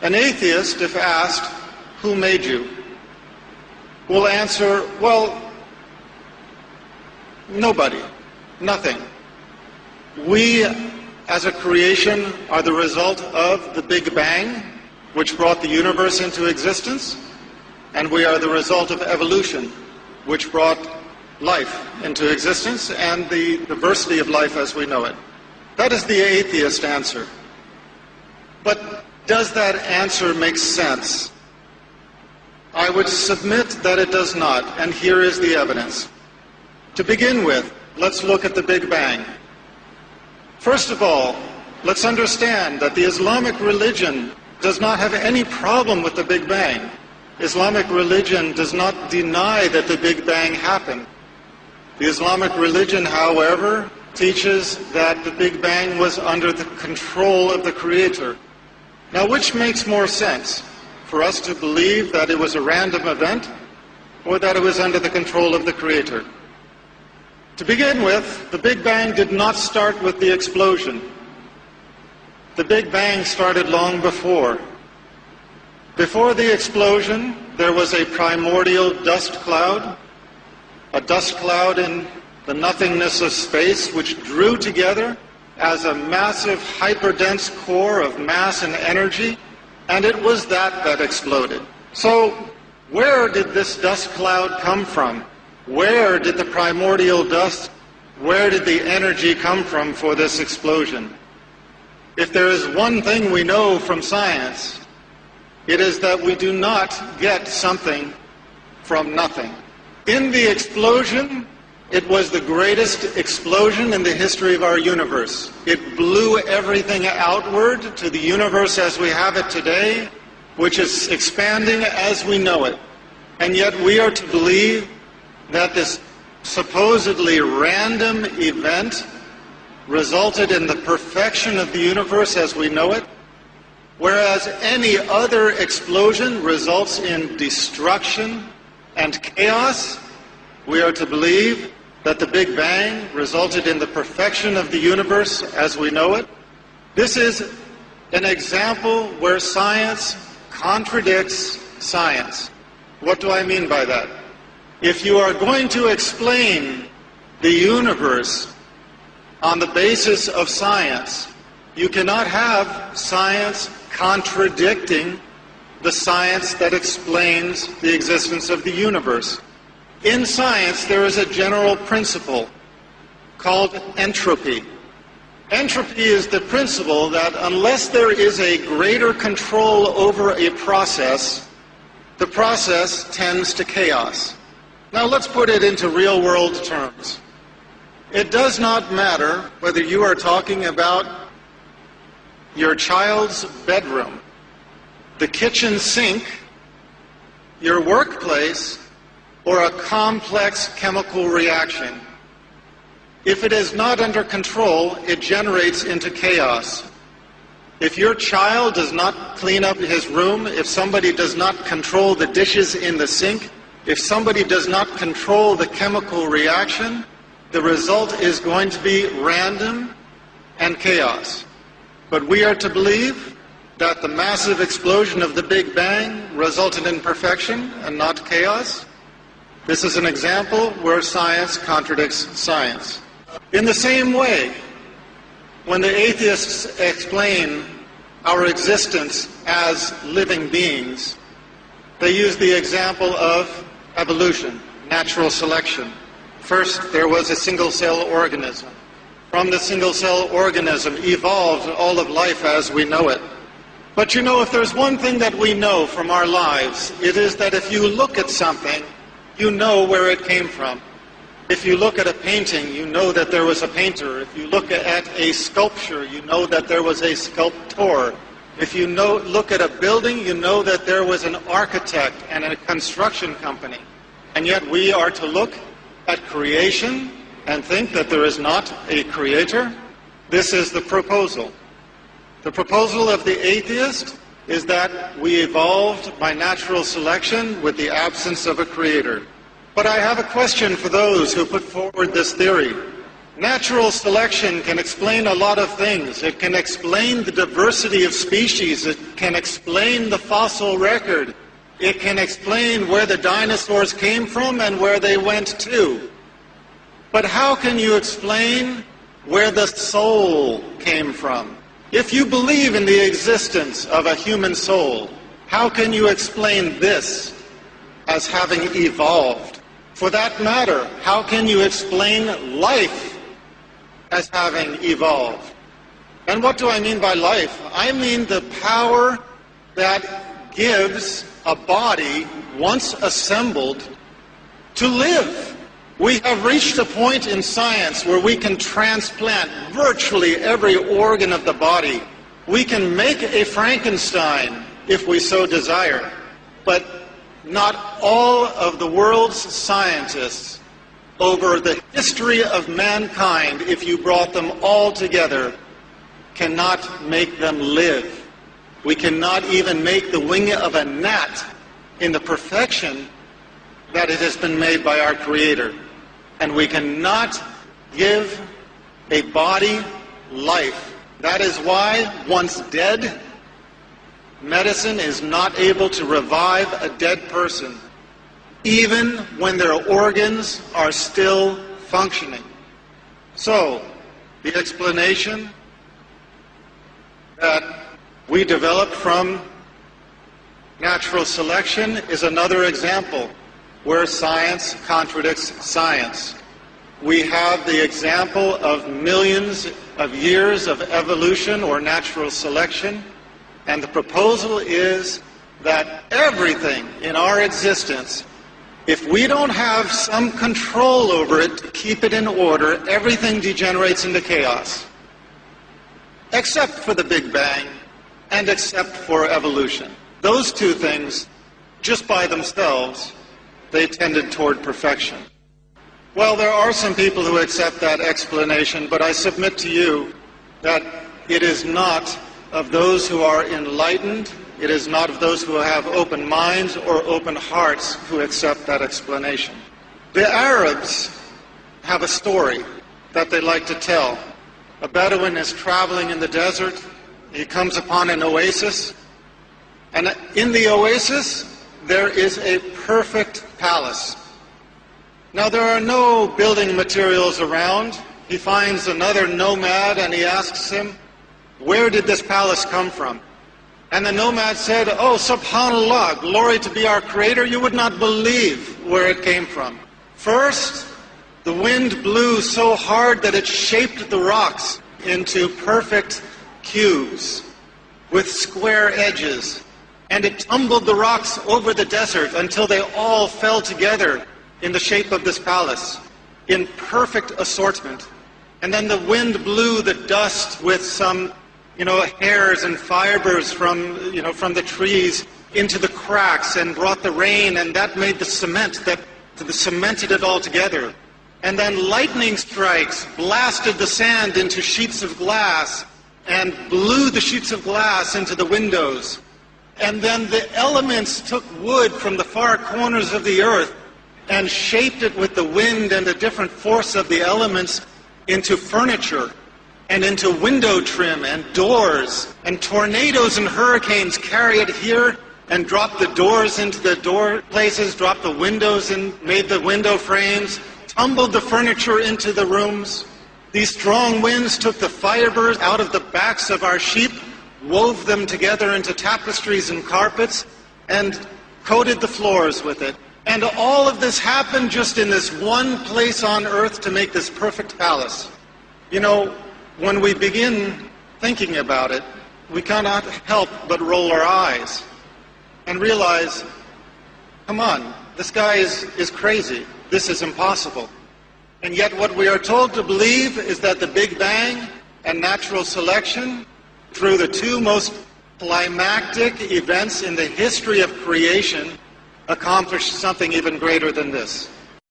An atheist, if asked, who made you, will answer, well, nobody, nothing. We, as a creation, are the result of the Big Bang, which brought the universe into existence, and we are the result of evolution, which brought life into existence and the diversity of life as we know it. That is the atheist answer. But does that answer make sense? I would submit that it does not, and here is the evidence. To begin with, let's look at the Big Bang. First of all, let's understand that the Islamic religion does not have any problem with the Big Bang. Islamic religion does not deny that the Big Bang happened. The Islamic religion, however, teaches that the Big Bang was under the control of the Creator. Now, which makes more sense? For us to believe that it was a random event, or that it was under the control of the Creator? To begin with, the Big Bang did not start with the explosion. The Big Bang started long before. Before the explosion, there was a primordial dust cloud, a dust cloud in the nothingness of space, which drew together as a massive hyperdense core of mass and energy, and it was that exploded. So, where did this dust cloud come from? Where did the primordial dust, where did the energy come from for this explosion? If there is one thing we know from science, it is that we do not get something from nothing. In the explosion, it was the greatest explosion in the history of our universe. It blew everything outward to the universe as we have it today, which is expanding as we know it. And yet we are to believe that this supposedly random event resulted in the perfection of the universe as we know it, whereas any other explosion results in destruction and chaos. We are to believe that the Big Bang resulted in the perfection of the universe as we know it. This is an example where science contradicts science. What do I mean by that? If you are going to explain the universe on the basis of science, you cannot have science contradicting the science that explains the existence of the universe. In science, there is a general principle called entropy. Entropy is the principle that unless there is a greater control over a process, the process tends to chaos. Now let's put it into real-world terms. It does not matter whether you are talking about your child's bedroom, the kitchen sink, your workplace, or a complex chemical reaction. If it is not under control, it generates into chaos. If your child does not clean up his room, if somebody does not control the dishes in the sink, if somebody does not control the chemical reaction, the result is going to be random and chaos. But we are to believe that the massive explosion of the Big Bang resulted in perfection and not chaos. This is an example where science contradicts science. In the same way, when the atheists explain our existence as living beings, they use the example of evolution, natural selection. First, there was a single-cell organism. From the single-cell organism evolved all of life as we know it. But you know, if there's one thing that we know from our lives, it is that if you look at something, you know where it came from. If you look at a painting, you know that there was a painter. If you look at a sculpture, you know that there was a sculptor. If you look at a building, you know that there was an architect and a construction company. And yet we are to look at creation and think that there is not a creator. This is the proposal. The proposal of the atheist is that we evolved by natural selection with the absence of a creator. But I have a question for those who put forward this theory. Natural selection can explain a lot of things. It can explain the diversity of species. It can explain the fossil record. It can explain where the dinosaurs came from and where they went to. But how can you explain where the soul came from? If you believe in the existence of a human soul, how can you explain this as having evolved? For that matter, how can you explain life as having evolved? And what do I mean by life? I mean the power that gives a body, once assembled, to live. We have reached a point in science where we can transplant virtually every organ of the body. We can make a Frankenstein if we so desire. But not all of the world's scientists over the history of mankind, if you brought them all together, cannot make them live. We cannot even make the wing of a gnat in the perfection that it has been made by our Creator. And we cannot give a body life. That is why, once dead, medicine is not able to revive a dead person, even when their organs are still functioning. So, the explanation that we developed from natural selection is another example where science contradicts science. We have the example of millions of years of evolution or natural selection, and the proposal is that everything in our existence, if we don't have some control over it to keep it in order, everything degenerates into chaos. Except for the Big Bang and except for evolution. Those two things, just by themselves, they tended toward perfection. Well, there are some people who accept that explanation, but I submit to you that it is not of those who are enlightened, it is not of those who have open minds or open hearts who accept that explanation. The Arabs have a story that they like to tell. A Bedouin is traveling in the desert. He comes upon an oasis, and in the oasis there is a perfect palace. Now there are no building materials around. He finds another nomad and he asks him, "Where did this palace come from?" And the nomad said, "Oh, subhanallah, glory to be our Creator, you would not believe where it came from. First, the wind blew so hard that it shaped the rocks into perfect cubes with square edges. And it tumbled the rocks over the desert until they all fell together in the shape of this palace, in perfect assortment. And then the wind blew the dust with some, hairs and fibers from the trees into the cracks and brought the rain, and that made the cement that cemented it all together. And then lightning strikes blasted the sand into sheets of glass and blew the sheets of glass into the windows. And then the elements took wood from the far corners of the earth and shaped it with the wind and the different force of the elements into furniture and into window trim and doors. And tornadoes and hurricanes carry it here and drop the doors into the door places, drop the windows and made the window frames, tumbled the furniture into the rooms. These strong winds took the fibers out of the backs of our sheep, wove them together into tapestries and carpets, and coated the floors with it. And all of this happened just in this one place on earth to make this perfect palace. When we begin thinking about it, we cannot help but roll our eyes and realize, come on, this guy is crazy. This is impossible. And yet what we are told to believe is that the Big Bang and natural selection, through the two most climactic events in the history of creation, accomplished something even greater than this.